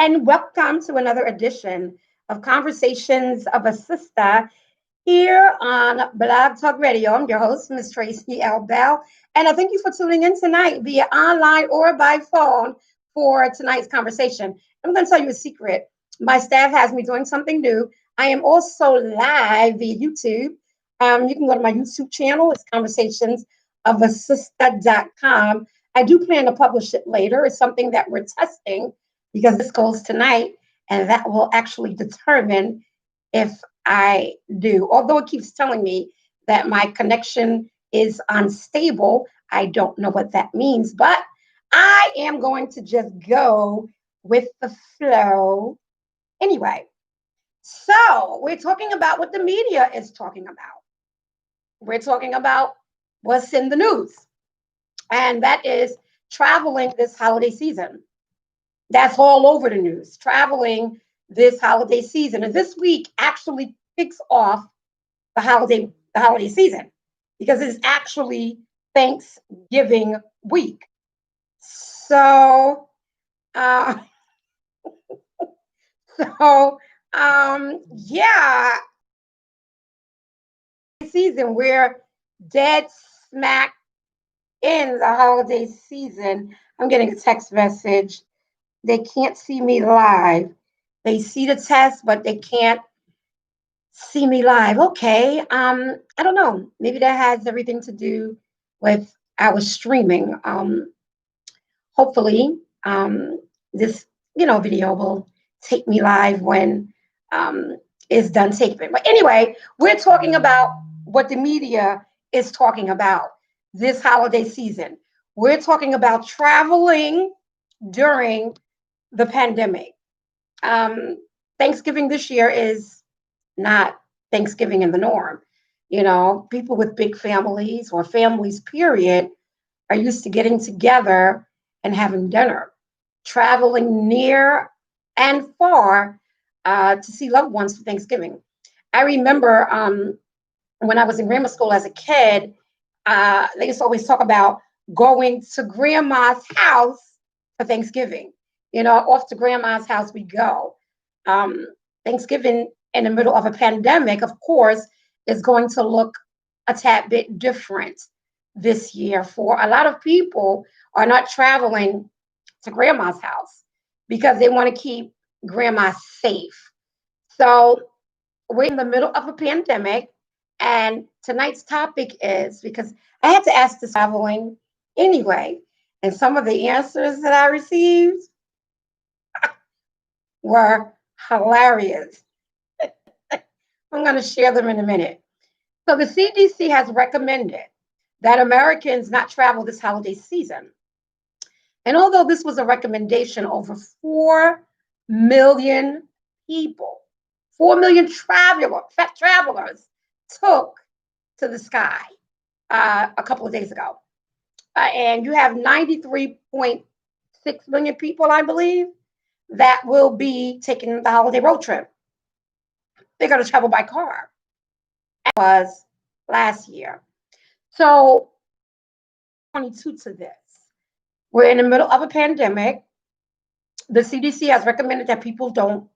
and welcome to another edition of Conversations of a Sistah here on Blog Talk Radio. I'm your host, Ms. Tracy L. Bell, and I thank you for tuning in tonight via online or by phone for tonight's conversation. I'm going to tell you a secret. My staff has me doing something new. I am also live via YouTube. You can go to my YouTube channel. It's conversationsofasistah.com. I do plan to publish it later. It's something that we're testing because this goes tonight, and that will actually determine if I do. Although it keeps telling me that my connection is unstable, I don't know what that means, but I am going to just go with the flow. Anyway, so we're talking about what the media is talking about. We're talking about what's in the news, and that is traveling this holiday season. That's all over the news, traveling this holiday season. And this week actually kicks off the holiday season because it's actually Thanksgiving week. So, uh, yeah, season we're dead smack in the holiday season. I'm getting a text message. They can't see me live. They see the test, but they can't see me live. Okay. I don't know. Maybe that has everything to do with our streaming. Hopefully, this video will take me live when it's done taping. But anyway, we're talking about what the media is talking about this holiday season. We're talking about traveling during the pandemic. Thanksgiving this year is not Thanksgiving in the norm. People with big families or families, period, are used to getting together and having dinner, traveling near and far to see loved ones for Thanksgiving. I remember when I was in grammar school as a kid, they used to always talk about going to grandma's house for Thanksgiving. Off to grandma's house we go. Thanksgiving in the middle of a pandemic, of course, is going to look a tad bit different this year. For a lot of people are not traveling to grandma's house because they want to keep grandma safe. So we're in the middle of a pandemic, and tonight's topic is, because I had to ask this traveling anyway, and some of the answers that I received were hilarious. I'm going to share them in a minute. So the CDC has recommended that Americans not travel this holiday season. And although this was a recommendation, over 4 million people, 4 million travelers took to the sky a couple of days ago. And you have 93.6 million people, I believe, that will be taking the holiday road trip. They're going to travel by car. It was last year. So, 22 to this. We're in the middle of a pandemic. The CDC has recommended that people don't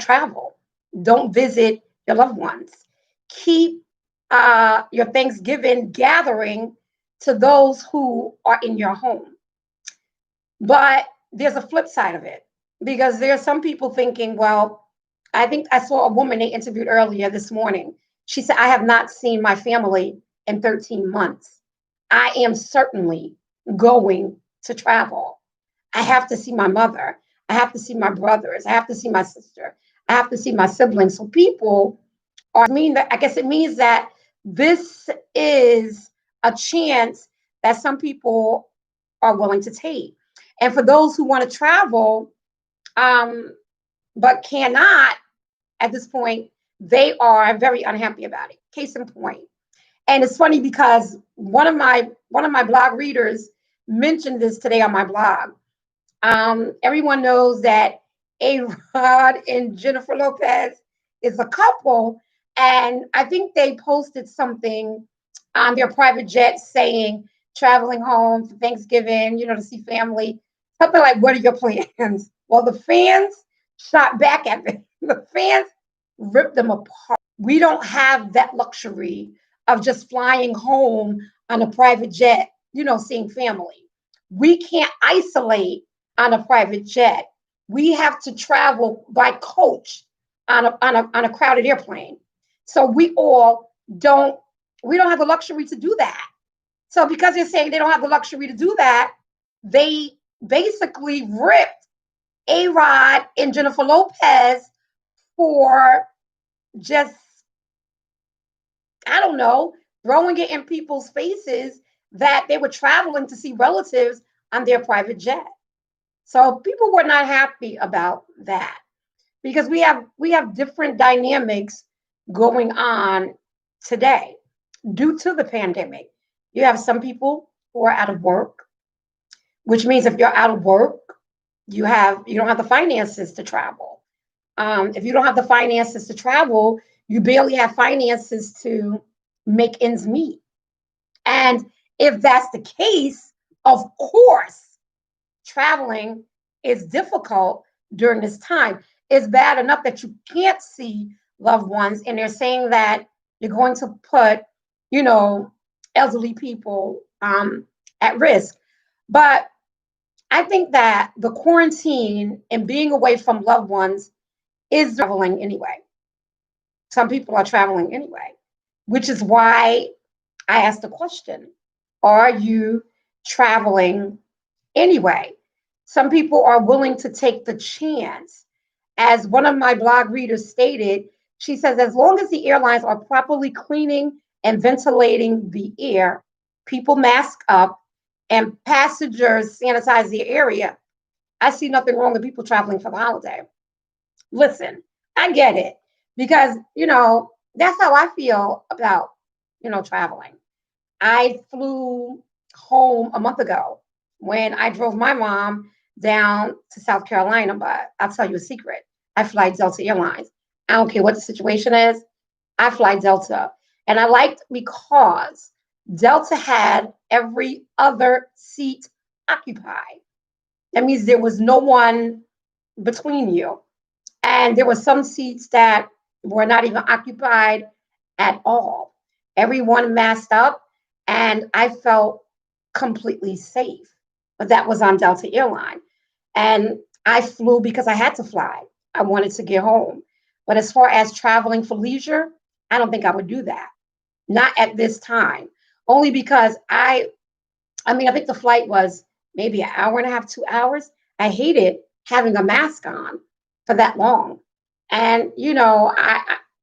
travel. Don't visit your loved ones. Keep your Thanksgiving gathering to those who are in your home. But there's a flip side of it, because there are some people thinking, well, I think I saw a woman they interviewed earlier this morning. She said, I have not seen my family in 13 months. I am certainly going to travel. I have to see my mother. I have to see my brothers. I have to see my sister. I have to see my siblings. So people I guess it means that this is a chance that some people are willing to take. And for those who want to travel, but cannot at this point, they are very unhappy about it. Case in point. And it's funny because one of my blog readers mentioned this today on my blog. Everyone knows that A-Rod and Jennifer Lopez is a couple, and I think they posted something on their private jet saying traveling home for Thanksgiving, to see family. Something like, what are your plans? Well, the fans shot back at them. The fans ripped them apart. We don't have that luxury of just flying home on a private jet, seeing family. We can't isolate on a private jet. We have to travel by coach on a crowded airplane. So don't we don't have the luxury to do that. So because they're saying they don't have the luxury to do that, they basically ripped A-Rod and Jennifer Lopez for just, I don't know, throwing it in people's faces that they were traveling to see relatives on their private jet. So people were not happy about that because we have different dynamics going on today due to the pandemic. You have some people who are out of work, which means if you're out of work, you don't have the finances to travel. If you don't have the finances to travel, you barely have finances to make ends meet. And if that's the case, of course, traveling is difficult during this time. It's bad enough that you can't see loved ones, and they're saying that you're going to put, elderly people at risk. But I think that the quarantine and being away from loved ones is traveling anyway. Some people are traveling anyway, which is why I asked the question, are you traveling anyway? Some people are willing to take the chance. As one of my blog readers stated, she says, as long as the airlines are properly cleaning and ventilating the air, people mask up, and passengers sanitize the area, I see nothing wrong with people traveling for the holiday. Listen, I get it because, that's how I feel about, traveling. I flew home a month ago when I drove my mom down to South Carolina, but I'll tell you a secret. I fly Delta Airlines. I don't care what the situation is. I fly Delta. And I liked because Delta had every other seat occupied. That means there was no one between you. And there were some seats that were not even occupied at all. Everyone masked up, and I felt completely safe. But that was on Delta Airline. And I flew because I had to fly. I wanted to get home. But as far as traveling for leisure, I don't think I would do that. Not at this time. Only because I think the flight was maybe an hour and a half, 2 hours. I hated having a mask on for that long. And,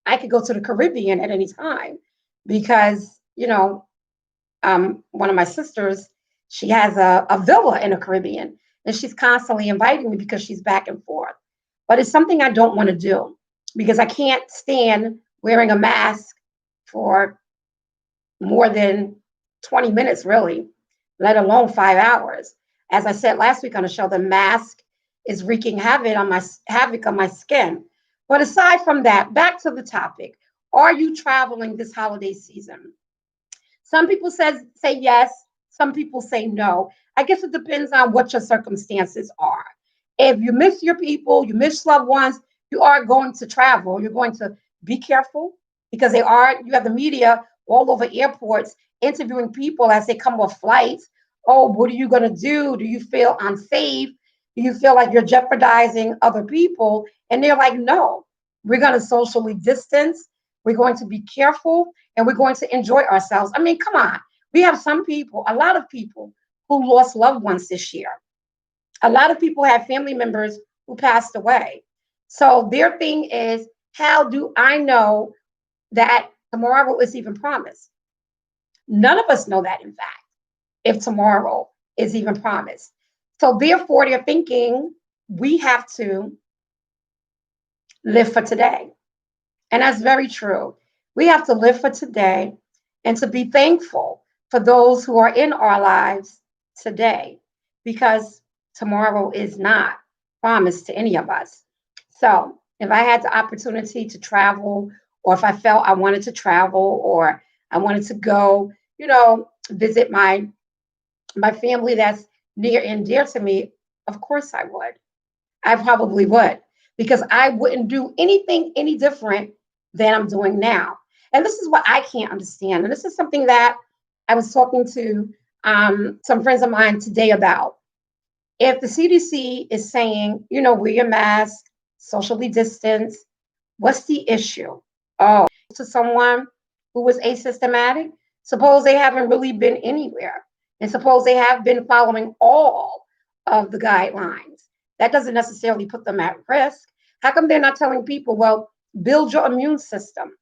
I could go to the Caribbean at any time because, one of my sisters, she has a villa in the Caribbean and she's constantly inviting me because she's back and forth. But it's something I don't want to do because I can't stand wearing a mask for more than 20 minutes, really, let alone 5 hours. As I said last week on the show, the mask is wreaking havoc on my skin. But aside from that, back to the topic. Are you traveling this holiday season? Some people say yes, some people say no. I guess it depends on what your circumstances are. If you miss your people, you miss loved ones, you are going to travel. You're going to be careful because you have the media all over airports interviewing people as they come off flights. Oh, what are you going to do? Do you feel unsafe? Do you feel like you're jeopardizing other people? And they're like, no, we're going to socially distance. We're going to be careful and we're going to enjoy ourselves. I mean, come on. We have a lot of people who lost loved ones this year. A lot of people have family members who passed away. So their thing is, how do I know that tomorrow is even promised? None of us know that, in fact, if tomorrow is even promised. So therefore, they're thinking we have to live for today. And that's very true. We have to live for today and to be thankful for those who are in our lives today because tomorrow is not promised to any of us. So if I had the opportunity to travel, or if I felt I wanted to travel, or I wanted to go, visit my family that's near and dear to me, of course I would. I probably would, because I wouldn't do anything any different than I'm doing now. And this is what I can't understand. And this is something that I was talking to some friends of mine today about. If the CDC is saying, wear your mask, socially distance, what's the issue? Oh, to someone who was asymptomatic, suppose they haven't really been anywhere, and suppose they have been following all of the guidelines. That doesn't necessarily put them at risk. How come they're not telling people, well, build your immune system?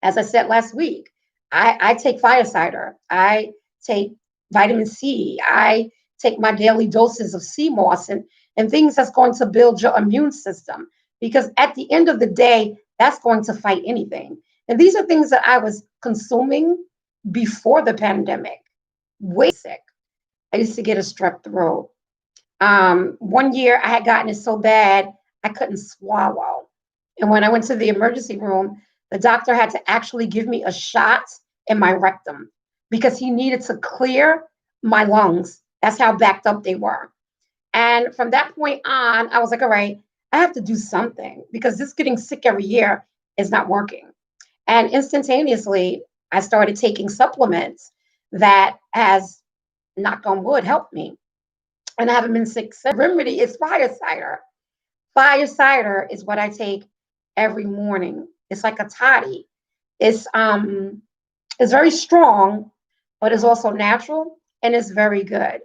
As I said last week, I take fire cider. I take vitamin C. I take my daily doses of sea moss and things that's going to build your immune system. Because at the end of the day, that's going to fight anything. And these are things that I was consuming before the pandemic. Way sick. I used to get a strep throat. One year I had gotten it so bad I couldn't swallow. And when I went to the emergency room, the doctor had to actually give me a shot in my rectum because he needed to clear my lungs. That's how backed up they were. And from that point on, I was like, all right, I have to do something because this getting sick every year is not working. And instantaneously, I started taking supplements that has, knock on wood, helped me. And I haven't been sick since. Remedy is fire cider. Fire cider is what I take every morning. It's like a toddy. It's very strong, but it's also natural and it's very good.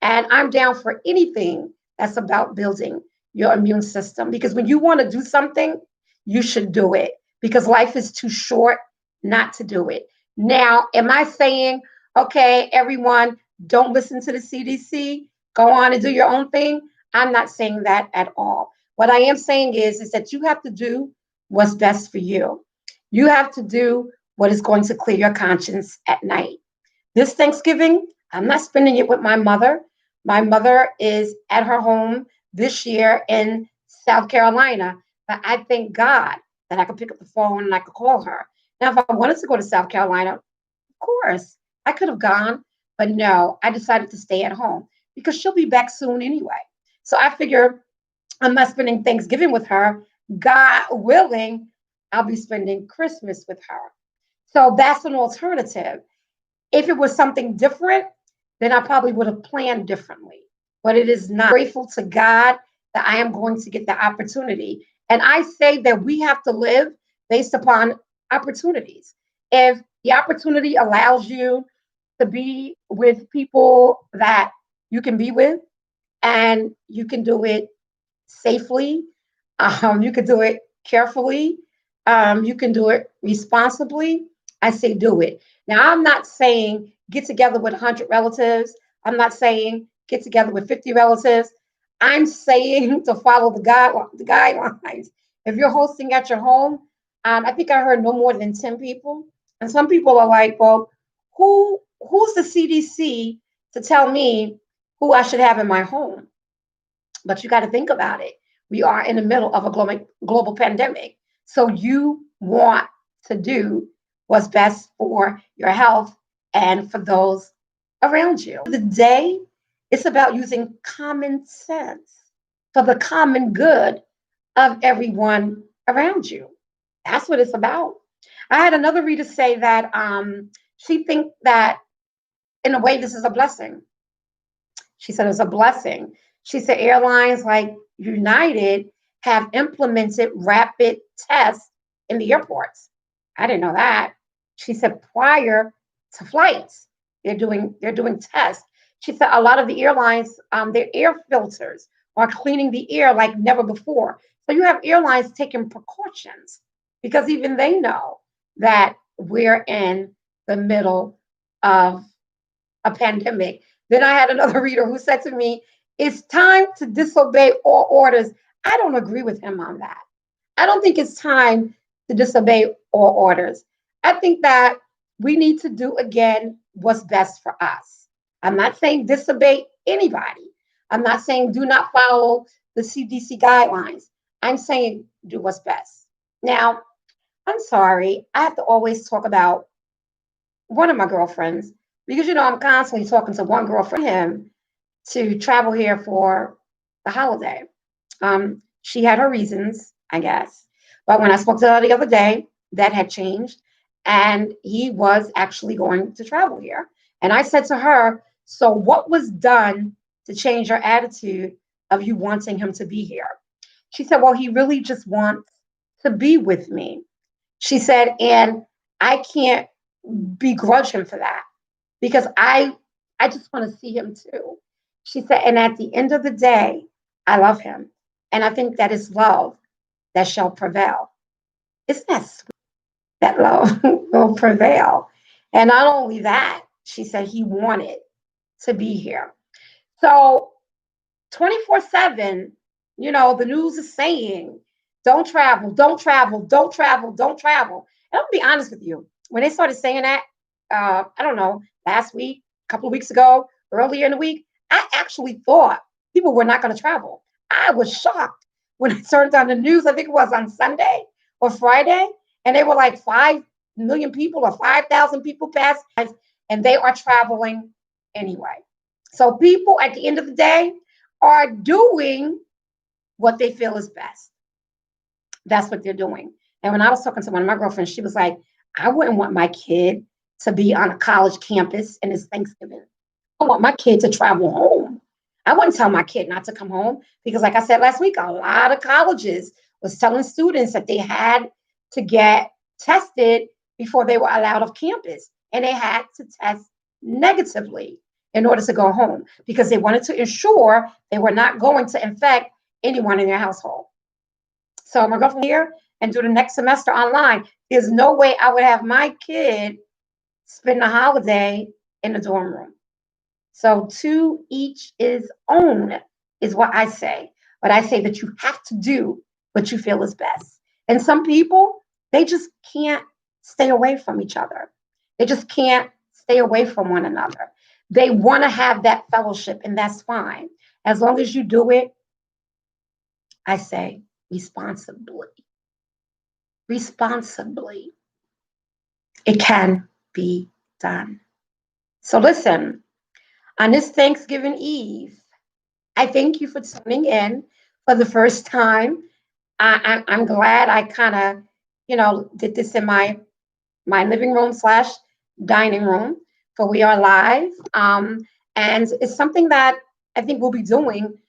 And I'm down for anything that's about building your immune system because when you want to do something, you should do it because life is too short not to do it. Now, am I saying, okay, everyone, don't listen to the CDC, go on and do your own thing? I'm not saying that at all. What I am saying is that you have to do what's best for you. You have to do what is going to clear your conscience at night. This Thanksgiving, I'm not spending it with my mother. My mother is at her home this year in South Carolina, but I thank God that I could pick up the phone and I could call her. Now, if I wanted to go to South Carolina, of course, I could have gone, but no, I decided to stay at home because she'll be back soon anyway. So I figure I'm not spending Thanksgiving with her. God willing, I'll be spending Christmas with her. So that's an alternative. If it was something different, then I probably would have planned differently. But it is not. I'm grateful to God that I am going to get the opportunity. And I say that we have to live based upon opportunities. If the opportunity allows you to be with people that you can be with and you can do it safely, you can do it carefully, you can do it responsibly, I say do it. Now, I'm not saying get together with 100 relatives. I'm not saying get together with 50 relatives. I'm saying to follow the guidelines. If you're hosting at your home, I think I heard no more than 10 people. And some people are like, well, who's the CDC to tell me who I should have in my home? But you got to think about it. We are in the middle of a global pandemic. So you want to do what's best for your health and for those around you. The day, it's about using common sense for the common good of everyone around you. That's what it's about. I had another reader say that she thinks that in a way this is a blessing. She said it's a blessing. She said airlines like United have implemented rapid tests in the airports. I didn't know that. She said prior to flights, they're doing tests. She said a lot of the airlines, their air filters are cleaning the air like never before. So you have airlines taking precautions because even they know that we're in the middle of a pandemic. Then I had another reader who said to me, it's time to disobey all orders. I don't agree with him on that. I don't think it's time to disobey all orders. I think that we need to do again what's best for us. I'm not saying disobey anybody. I'm not saying do not follow the CDC guidelines. I'm saying do what's best. Now, I'm sorry, I have to always talk about one of my girlfriends because I'm constantly talking to one girlfriend him to travel here for the holiday. She had her reasons, I guess. But when I spoke to her the other day, that had changed, and he was actually going to travel here. And I said to her, "So what was done to change your attitude of you wanting him to be here?" She said, "Well, he really just wants to be with me." She said, "And I can't begrudge him for that because I just want to see him too." She said, "And at the end of the day, I love him. And I think that is love that shall prevail." Isn't that sweet? That love will prevail. And not only that, she said he wanted to be here. So 24/7, the news is saying, don't travel, don't travel, don't travel, don't travel. And I'll be honest with you, when they started saying that, I don't know, last week, a couple of weeks ago, earlier in the week, I actually thought people were not going to travel. I was shocked when I turned on the news. I think it was on Sunday or Friday, and they were like 5 million people or 5,000 people passed, and they are traveling anyway. So people at the end of the day are doing what they feel is best. That's what they're doing. And when I was talking to one of my girlfriends, she was like, "I wouldn't want my kid to be on a college campus and it's Thanksgiving. I want my kid to travel home. I wouldn't tell my kid not to come home because, like I said last week, a lot of colleges was telling students that they had to get tested before they were allowed off campus, and they had to test negatively in order to go home because they wanted to ensure they were not going to infect anyone in their household. So I'm gonna go from here and do the next semester online. There's no way I would have my kid spend the holiday in the dorm room. So to each his own is what I say. But I say that you have to do what you feel is best. And some people, they just can't stay away from each other. They just can't stay away from one another. They want to have that fellowship, and that's fine. As long as you do it, I say responsibly. Responsibly. It can be done. So listen, on this Thanksgiving Eve, I thank you for tuning in for the first time. I'm glad I kind of, did this in my living room slash dining room, for we are live. And it's something that I think we'll be doing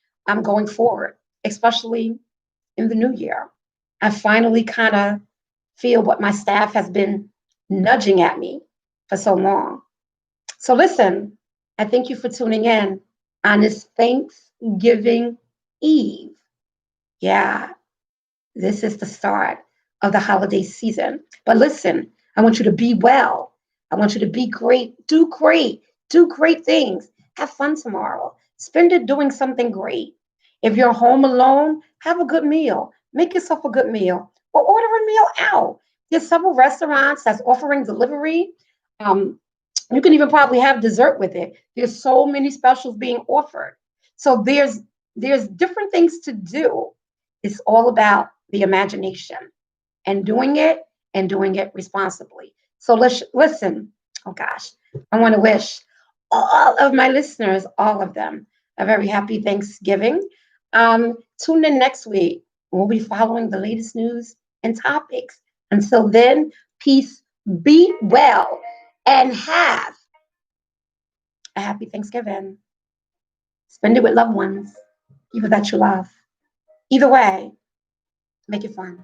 going forward, especially in the new year. I finally kind of feel what my staff has been nudging at me for so long. So listen, I thank you for tuning in on this Thanksgiving Eve. Yeah, this is the start of the holiday season. But listen, I want you to be well. I want you to be great. Do great things. Have fun tomorrow. Spend it doing something great. If you're home alone, have a good meal. Make yourself a good meal or order a meal out. There's several restaurants that's offering delivery. Um, you can even probably have dessert with it. There's so many specials being offered. So there's different things to do. It's all about the imagination and doing it responsibly. So let's listen. Oh gosh, I want to wish all of my listeners, all of them, a very happy Thanksgiving. Tune in next week. We'll be following the latest news and topics. Until then, peace, be well, and have a happy Thanksgiving. Spend it with loved ones, people that you love. Either way, make it fun.